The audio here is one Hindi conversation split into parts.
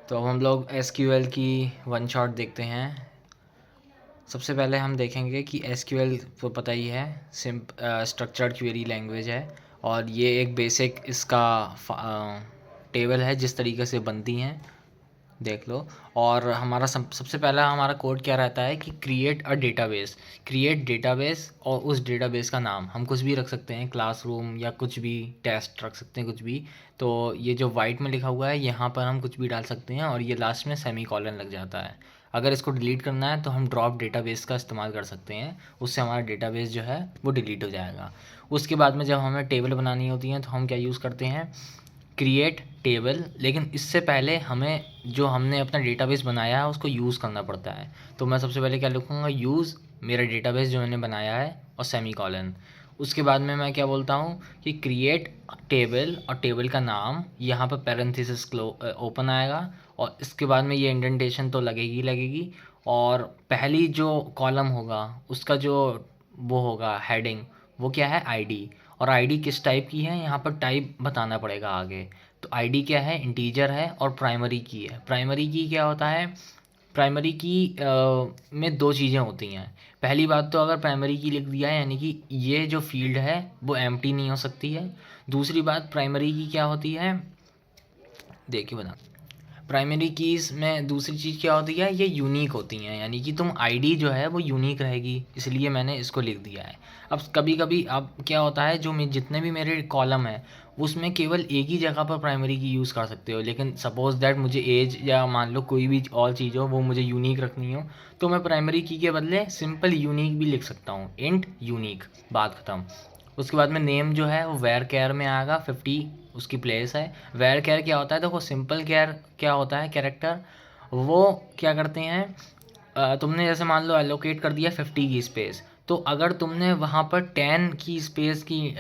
तो अब हम लोग एसक्यूएल की वन शॉट देखते हैं। सबसे पहले हम देखेंगे कि एसक्यूएल तो पता ही है, स्ट्रक्चर्ड क्वेरी लैंग्वेज है और ये एक बेसिक इसका टेबल है जिस तरीके से बनती हैं, देख लो। और हमारा सबसे पहला हमारा कोड क्या रहता है कि create a database. Create database और उस डेटाबेस का नाम हम कुछ भी रख सकते हैं, क्लासरूम या कुछ भी, टेस्ट रख सकते हैं, कुछ भी। तो ये जो वाइट में लिखा हुआ है यहाँ पर हम कुछ भी डाल सकते हैं और ये लास्ट में सेमी कॉलन लग जाता है। अगर इसको डिलीट करना है तो हम ड्रॉप डेटाबेस का इस्तेमाल कर सकते हैं, उससे हमारा डेटाबेस जो है वो डिलीट हो जाएगा। उसके बाद में जब हमें टेबल बनानी होती है तो हम क्या यूज़ करते हैं, क्रिएट टेबल। लेकिन इससे पहले हमें जो हमने अपना डेटाबेस बनाया है उसको यूज़ करना पड़ता है। तो मैं सबसे पहले क्या लिखूँगा, यूज़ मेरा डेटाबेस जो मैंने बनाया है और सेमी कॉलन। उसके बाद में मैं क्या बोलता हूँ कि क्रिएट टेबल और टेबल का नाम, यहाँ पर पैरेंथेसिस ओपन आएगा और इसके बाद में ये इंडेंटेशन तो लगेगी लगेगी। और पहली जो कॉलम होगा उसका जो वो होगा हेडिंग, वो क्या है, आईडी। और आईडी किस टाइप की है यहाँ पर टाइप बताना पड़ेगा आगे। तो आईडी क्या है, इंटीजर है और प्राइमरी की है। प्राइमरी की क्या होता है, प्राइमरी की में दो चीज़ें होती हैं। पहली बात तो अगर प्राइमरी की लिख दिया है यानी कि ये जो फील्ड है वो एम्प्टी नहीं हो सकती है। दूसरी बात प्राइमरी की क्या होती है, देखिए बता, प्राइमरी कीज़ में दूसरी चीज़ क्या होती है, ये यूनिक होती हैं, यानी कि तुम आईडी जो है वो यूनिक रहेगी, इसलिए मैंने इसको लिख दिया है। अब कभी कभी अब क्या होता है, जो जितने भी मेरे कॉलम है उसमें केवल एक ही जगह पर प्राइमरी की यूज़ कर सकते हो, लेकिन सपोज़ दैट मुझे एज या मान लो कोई भी और चीज़ हो वो मुझे यूनिक रखनी हो, तो मैं प्राइमरी की के बदले सिंपल यूनिक भी लिख सकता हूँ, इंट यूनिक, बात ख़त्म। उसके बाद में नेम जो है वो वेर केयर में आएगा, 50 उसकी प्लेस है। वेर केयर क्या होता है, देखो सिंपल केयर क्या होता है, कैरेक्टर, वो क्या करते हैं, तुमने जैसे मान लो एलोकेट कर दिया 50 की स्पेस, तो अगर तुमने वहाँ पर 10 की स्पेस की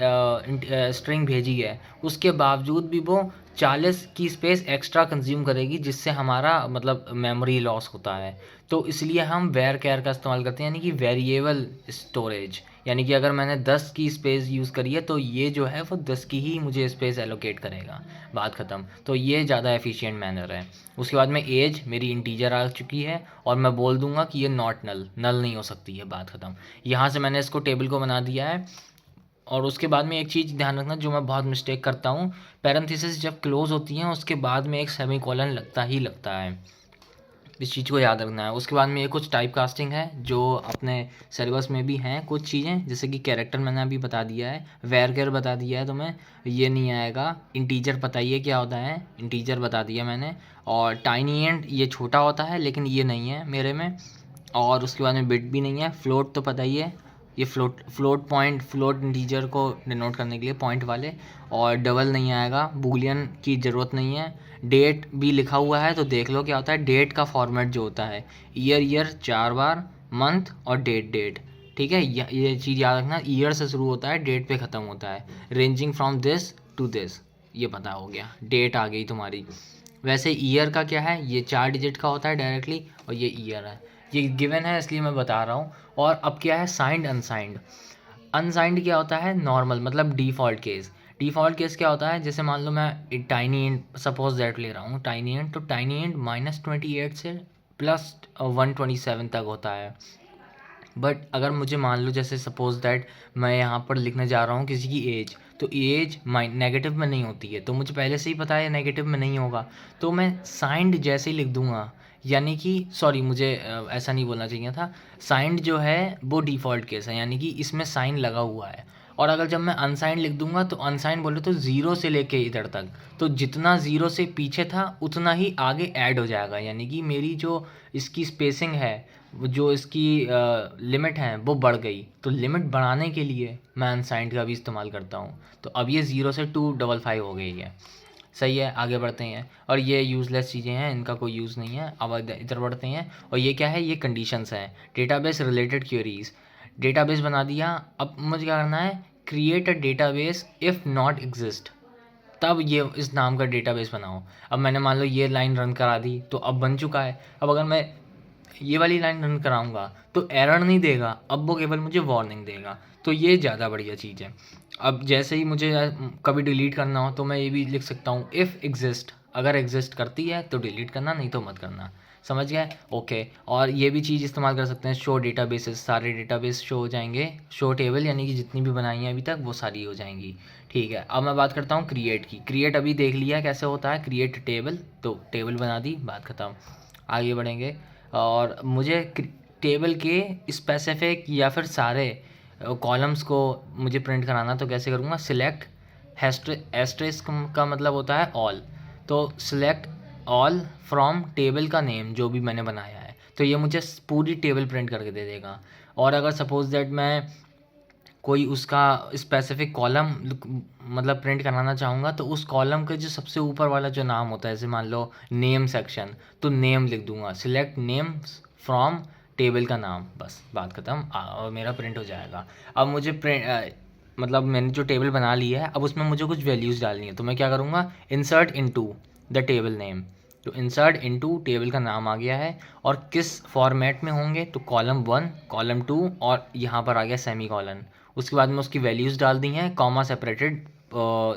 स्ट्रिंग भेजी है उसके बावजूद भी वो 40 की स्पेस एक्स्ट्रा कंज्यूम करेगी, जिससे हमारा मतलब मेमोरी लॉस होता है। तो इसलिए हम वेर केयर का इस्तेमाल करते हैं, यानी कि वेरिएबल स्टोरेज। यानी कि अगर मैंने 10 की स्पेस यूज़ करी है तो ये जो है वो 10 की ही मुझे स्पेस एलोकेट करेगा, बात ख़त्म। तो ये ज़्यादा एफिशिएंट मैनर है। उसके बाद में एज मेरी इंटीजर आ चुकी है और मैं बोल दूंगा कि ये नॉट नल, नल नहीं हो सकती है, बात ख़त्म। यहाँ से मैंने इसको टेबल को बना दिया है। और उसके बाद में एक चीज़ ध्यान रखना जो मैं बहुत मिस्टेक करता हूँ, पैरेंथेसिस जब क्लोज होती हैं उसके बाद में एक सेमी कॉलन लगता ही लगता है, इस चीज़ को याद रखना है। उसके बाद में ये कुछ टाइप कास्टिंग है जो अपने सिलेबस में भी हैं कुछ चीज़ें, जैसे कि कैरेक्टर मैंने अभी बता दिया है, वेर केयर बता दिया है तुम्हें, ये नहीं आएगा। इंटीजर पता ही है क्या होता है, इंटीजर बता दिया मैंने। और टाइनी एंड ये छोटा होता है लेकिन ये नहीं है मेरे में। और उसके बाद में बिट भी नहीं है। फ्लोट तो पता ही है, ये फ्लोट पॉइंट, फ्लोट इंटीजर को डिनोट करने के लिए पॉइंट वाले। और डबल नहीं आएगा, बूलियन की ज़रूरत नहीं है। डेट भी लिखा हुआ है तो देख लो क्या होता है, डेट का फॉर्मेट जो होता है, ईयर ईयर 4 बार, मंथ और डेट डेट, ठीक है। ये चीज़ याद रखना, ईयर से शुरू होता है, डेट पे ख़त्म होता है। Ranging from this to this, ये पता हो गया, डेट आ गई तुम्हारी। वैसे ईयर का क्या है, ये 4 डिजिट का होता है डायरेक्टली, और ये ईयर है, ये गिवन है इसलिए मैं बता रहा हूँ। और अब क्या है, साइंड अनसाइंड। अनसाइंड क्या होता है, नॉर्मल मतलब डिफ़ॉल्ट केस। डिफ़ॉल्ट केस क्या होता है, जैसे मान लो मैं टाइनी इंट सपोज दैट ले रहा हूँ, टाइनी इंट, तो टाइनी इंट -28 से +127 तक होता है। बट अगर मुझे मान लो जैसे सपोज दैट मैं यहाँ पर लिखने जा रहा हूँ किसी की एज, तो एज नेगेटिव में नहीं होती है, तो मुझे पहले से ही पता है नेगेटिव में नहीं होगा, तो मैं साइंड जैसे ही लिख दूंगा। यानी कि सॉरी, मुझे ऐसा नहीं बोलना चाहिए था। साइंड जो है वो डिफ़ॉल्ट केस है, यानी कि इसमें साइन लगा हुआ है। और अगर जब मैं अनसाइंड लिख दूंगा तो अनसाइंड बोले तो ज़ीरो से लेके इधर तक, तो जितना ज़ीरो से पीछे था उतना ही आगे ऐड हो जाएगा, यानी कि मेरी जो इसकी स्पेसिंग है, जो इसकी लिमिट है वो बढ़ गई। तो लिमिट बढ़ाने के लिए मैं अनसाइंड का भी इस्तेमाल करता हूँ। तो अब ये 0 से 255 हो गई है, सही है। आगे बढ़ते हैं, और ये यूज़लेस चीज़ें हैं, इनका कोई यूज़ नहीं है। अब इधर बढ़ते हैं, और ये क्या है, ये कंडीशंस हैं। डेटाबेस रिलेटेड क्वेरीज, डेटाबेस बना दिया। अब मुझे क्या करना है, create a database if not exist, तब ये इस नाम का डेटाबेस बनाओ। अब मैंने मान लो ये लाइन रन करा दी तो अब बन चुका है। अब अगर मैं ये वाली लाइन रन कराऊंगा तो एरर नहीं देगा, अब वो केवल मुझे वार्निंग देगा। तो ये ज़्यादा बढ़िया चीज़ है। अब जैसे ही मुझे कभी डिलीट करना हो तो मैं ये भी लिख सकता हूँ, इफ़ एग्जिस्ट, अगर एग्जिस्ट करती है तो डिलीट करना, नहीं तो मत करना। समझ गए? ओके। और ये भी चीज़ इस्तेमाल कर सकते हैं, शो डेटाबेसेस, सारे डेटाबेस शो हो जाएंगे, शो टेबल यानी कि जितनी भी बनाई हैं अभी तक वो सारी हो जाएंगी। ठीक है, अब मैं बात करता हूँ क्रिएट की। क्रिएट अभी देख लिया कैसे होता है, क्रिएट टेबल, तो टेबल बना दी, बात खत्म। आगे बढ़ेंगे, और मुझे टेबल के स्पेसिफिक या फिर सारे कॉलम्स को मुझे प्रिंट कराना, तो कैसे करूँगा, सिलेक्ट एस्ट्रिस्क का मतलब होता है ऑल, तो सिलेक्ट ऑल फ्रॉम टेबल का नेम जो भी मैंने बनाया है, तो ये मुझे पूरी टेबल प्रिंट करके दे देगा। और अगर सपोज दैट मैं कोई उसका स्पेसिफिक कॉलम मतलब प्रिंट कराना चाहूँगा, तो उस कॉलम के जो सबसे ऊपर वाला जो नाम होता है, जैसे मान लो नेम सेक्शन, तो नेम लिख दूंगा, सिलेक्ट नेम फ्रॉम टेबल का नाम, बस बात खत्म, और मेरा प्रिंट हो जाएगा। अब मुझे प्रिंट मतलब मैंने जो टेबल बना ली है, अब उसमें मुझे कुछ वैल्यूज़ डालनी है, तो मैं क्या करूँगा, insert into the table name, तो इंसर्ट इनटू टेबल का नाम आ गया है, और किस फॉर्मेट में होंगे, तो कॉलम 1, कॉलम 2, और यहाँ पर आ गया सेमी कॉलन। उसके बाद में उसकी वैल्यूज़ डाल दी हैं, कॉमा सेपरेटेड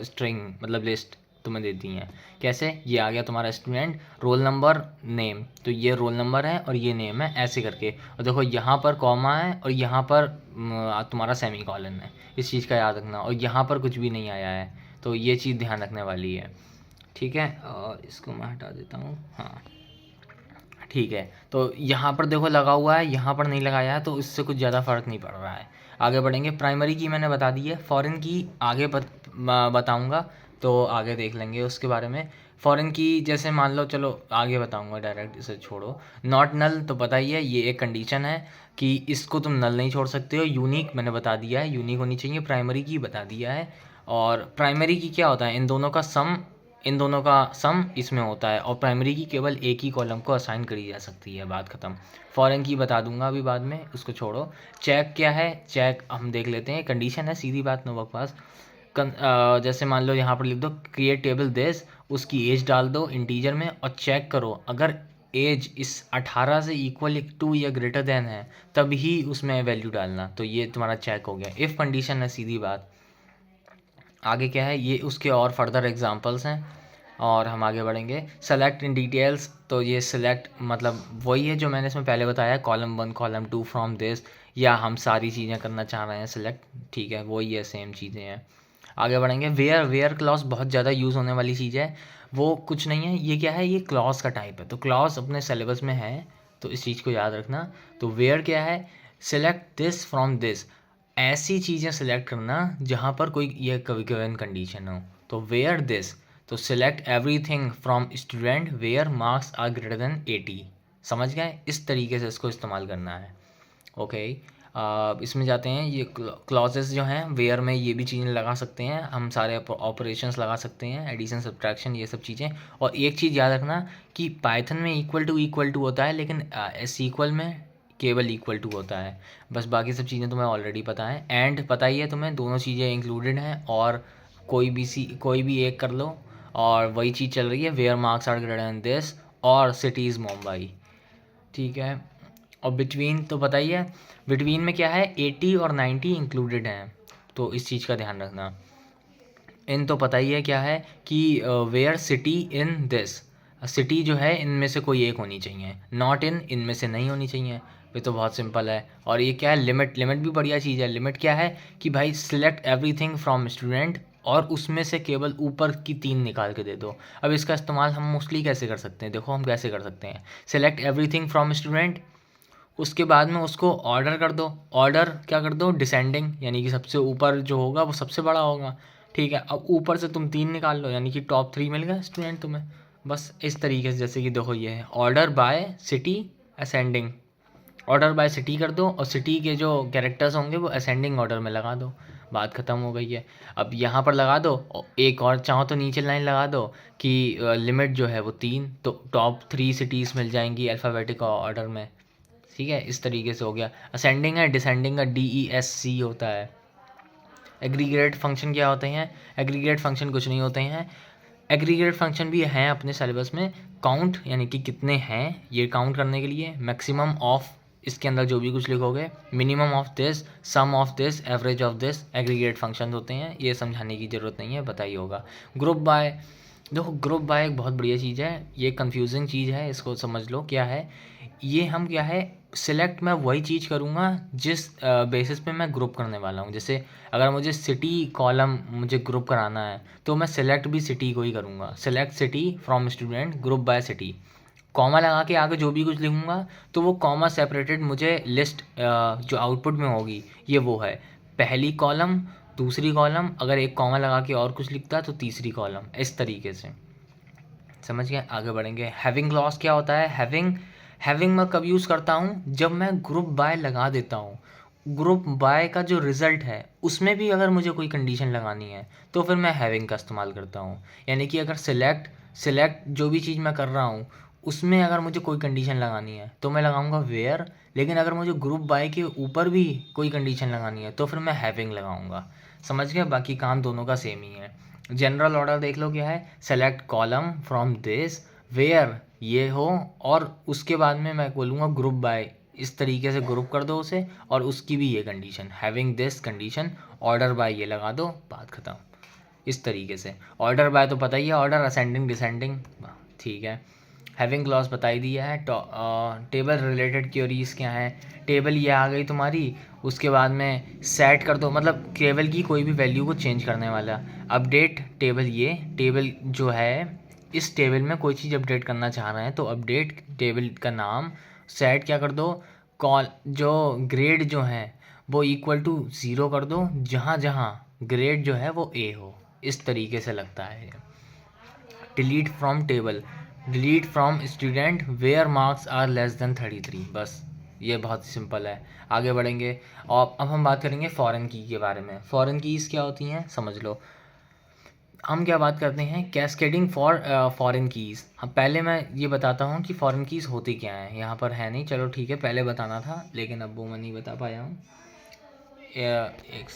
स्ट्रिंग मतलब लिस्ट तुम्हें देती हैं। कैसे, ये आ गया तुम्हारा स्टूडेंट, रोल नंबर, नेम, तो ये रोल नंबर है और ये नेम है, ऐसे करके। और देखो यहाँ पर कॉमा है और यहाँ पर तुम्हारा सेमी कॉलन है, इस चीज़ का याद रखना। और यहाँ पर कुछ भी नहीं आया है, तो ये चीज़ ध्यान रखने वाली है। ठीक है, और इसको मैं हटा देता हूँ, हाँ ठीक है। तो यहाँ पर देखो लगा हुआ है, यहाँ पर नहीं लगाया है, तो इससे कुछ ज़्यादा फ़र्क नहीं पड़ रहा है। आगे बढ़ेंगे, प्राइमरी की मैंने बता दी है, फॉरेन की आगे बताऊँगा, तो आगे देख लेंगे उसके बारे में। फॉरेन की जैसे मान लो, चलो आगे बताऊँगा डायरेक्ट, इसे छोड़ो। नॉट नल तो पता ही है, ये एक कंडीशन है कि इसको तुम नल नहीं छोड़ सकते हो। यूनिक मैंने बता दिया है, यूनिक होनी चाहिए, प्राइमरी की बता दिया है। और प्राइमरी की क्या होता है, इन दोनों का सम इसमें होता है, और प्राइमरी की केवल एक ही कॉलम को असाइन करी जा सकती है, बात खत्म। फॉरेन की बता दूंगा अभी बाद में, उसको छोड़ो। चेक क्या है, चेक हम देख लेते हैं, कंडीशन है, सीधी बात, नो बकवास। जैसे मान लो यहाँ पर लिख दो क्रिएट टेबल दिस, उसकी एज डाल दो इंटीजर में, और चेक करो अगर एज इस 18 से इक्वल टू या ग्रेटर देन है, तभी उसमें वैल्यू डालना, तो ये तुम्हारा चेक हो गया, इफ़ कंडीशन है, सीधी बात। आगे क्या है, ये उसके और फर्दर एग्जांपल्स हैं, और हम आगे बढ़ेंगे। सेलेक्ट इन डिटेल्स, तो ये सिलेक्ट मतलब वही है जो मैंने इसमें पहले बताया, कॉलम 1 कॉलम 2 फ्रॉम दिस, या हम सारी चीज़ें करना चाह रहे हैं सिलेक्ट, ठीक है, वही है, सेम चीज़ें हैं। आगे बढ़ेंगे, वेयर, वेयर क्लॉज बहुत ज़्यादा यूज़ होने वाली चीज़ है, वो कुछ नहीं है, ये क्या है, ये क्लॉज का टाइप है, तो क्लॉज अपने सिलेबस में है, तो इस चीज़ को याद रखना। तो वेयर क्या है, सिलेक्ट दिस फ्रॉम दिस, ऐसी चीज़ें सिलेक्ट करना जहाँ पर कोई ये गिवन कंडीशन हो, तो वेयर दिस, तो select everything from student where marks are greater than 80। समझ गए, इस तरीके से इसको इस्तेमाल करना है। ओके, इसमें जाते हैं, ये क्लॉजेस जो हैं वेयर में, ये भी चीज़ें लगा सकते हैं हम, सारे ऑपरेशंस लगा सकते हैं, एडिशन सब्ट्रैक्शन, ये सब चीज़ें। और एक चीज़ याद रखना कि पाइथन में इक्वल टू होता है, लेकिन SQL में केवल इक्वल टू होता है, बस बाकी सब चीज़ें तुम्हें ऑलरेडी पता है। एंड पता ही है तुम्हें, दोनों चीज़ें इंक्लूडेड हैं, और कोई भी एक कर लो, और वही चीज़ चल रही है, where marks are greater than this, और सिटीज़ मुंबई, ठीक है। और बिटवीन तो पता ही है, बिटवीन में क्या है, 80 और 90 इंक्लूडेड हैं, तो इस चीज़ का ध्यान रखना। इन तो पता ही है क्या है कि where city in this, city जो है इनमें से कोई एक होनी चाहिए, नॉट इन, इनमें से नहीं होनी चाहिए, ये तो बहुत सिंपल है। और ये क्या है, लिमिट, लिमिट भी बढ़िया चीज़ है। लिमिट क्या है कि भाई सिलेक्ट एवरीथिंग फ्रॉम स्टूडेंट, और उसमें से केवल ऊपर की 3 निकाल के दे दो। अब इसका इस्तेमाल हम मोस्टली कैसे कर सकते हैं, देखो हम कैसे कर सकते हैं, सिलेक्ट एवरीथिंग फ्रॉम स्टूडेंट, उसके बाद में उसको ऑर्डर कर दो, ऑर्डर क्या कर दो, डिसेंडिंग, यानी कि सबसे ऊपर जो होगा वो सबसे बड़ा होगा, ठीक है। अब ऊपर से तुम 3 निकाल लो, यानी कि टॉप 3 मिल गया स्टूडेंट तुम्हें, बस इस तरीके से। जैसे कि देखो ये है order by city ascending, order by city कर दो, और सिटी के जो कैरेक्टर्स होंगे वो असेंडिंग ऑर्डर में लगा दो, बात ख़त्म हो गई है। अब यहाँ पर लगा दो, एक और चाहो तो नीचे लाइन लगा दो कि लिमिट जो है वो 3, तो टॉप 3 सिटीज़ मिल जाएंगी अल्फ़ाबेटिक ऑर्डर में, ठीक है। इस तरीके से हो गया। असेंडिंग है, डिसेंडिंग का DESC होता है। एग्रीगेट फंक्शन क्या होते हैं, एग्रीगेट फंक्शन कुछ नहीं होते हैं, एग्रीगेट फंक्शन भी हैं अपने सिलेबस में। काउंट यानी कि कितने हैं, ये काउंट करने के लिए। मैक्सिमम ऑफ, इसके अंदर जो भी कुछ लिखोगे, minimum of this, sum of this, average of this, aggregate function होते हैं, ये समझाने की ज़रूरत नहीं है, पता ही होगा। ग्रुप बाय, देखो ग्रुप बाय एक बहुत बढ़िया चीज़ है, ये कंफ्यूजिंग चीज़ है, इसको समझ लो क्या है। ये हम क्या है, सिलेक्ट मैं वही चीज़ करूँगा जिस बेसिस पे मैं ग्रुप करने वाला हूँ। जैसे अगर मुझे सिटी कॉलम मुझे ग्रुप कराना है तो मैं सिलेक्ट भी सिटी को ही करूँगा, select city from student group by city. Comma लगा के आगे जो भी कुछ लिखूँगा तो वो कॉमा सेपरेटेड मुझे लिस्ट जो आउटपुट में होगी ये वो है, पहली कॉलम दूसरी कॉलम, अगर एक कॉमा लगा के और कुछ लिखता है तो तीसरी कॉलम, इस तरीके से। समझ गए, आगे बढ़ेंगे। हैविंग क्लॉज क्या होता है? हैविंग हैविंग मैं कब यूज़ करता हूँ, जब मैं ग्रुप बाय लगा देता हूँ, ग्रुप बाय का जो रिज़ल्ट है उसमें भी अगर मुझे कोई कंडीशन लगानी है तो फिर मैं हैविंग का इस्तेमाल करता हूँ। यानी कि अगर सिलेक्ट सिलेक्ट जो भी चीज़ मैं कर रहा हूँ उसमें अगर मुझे कोई कंडीशन लगानी है तो मैं लगाऊंगा वेयर, लेकिन अगर मुझे ग्रुप बाय के ऊपर भी कोई कंडीशन लगानी है तो फिर मैं हैविंग लगाऊंगा। समझ गए, बाकी काम दोनों का सेम ही है। जनरल ऑर्डर देख लो क्या है, select column from this where ये हो, और उसके बाद में मैं बोलूँगा ग्रुप बाय, इस तरीके से ग्रुप कर दो उसे, और उसकी भी ये condition having this condition, order by ये लगा दो, बात ख़त्म। इस तरीके से ऑर्डर बाय तो पता ही है, ऑर्डर असेंडिंग डिसेंडिंग, ठीक है। हैविंग क्लॉज बता ही दिया है। टेबल रिलेटेड क्वेरीज क्या है, टेबल ये आ गई तुम्हारी, उसके बाद में सेट कर दो, मतलब टेबल की कोई भी वैल्यू को चेंज करने वाला। अपडेट टेबल, ये टेबल जो है इस टेबल में कोई चीज़ अपडेट करना चाह रहे हैं तो अपडेट टेबल का नाम, सेट क्या कर दो, कॉल जो ग्रेड जो है वो इक्वल टू 0 कर दो, जहाँ जहाँ ग्रेड जो है वो ए हो, इस तरीके से लगता है। Delete from table, delete from student where marks are less than 33, बस ये बहुत सिंपल है। आगे बढ़ेंगे और अब हम बात करेंगे फॉरेन की के बारे में। फॉरेन कीज़ क्या होती हैं समझ लो। हम क्या बात करते हैं, कैस्केडिंग फॉर फॉरेन कीज़। हम पहले मैं ये बताता हूँ कि फॉरेन कीज़ होती क्या हैं, यहाँ पर है नहीं, चलो ठीक है, पहले बताना था लेकिन अब वो मैं नहीं बता पाया हूँ। एक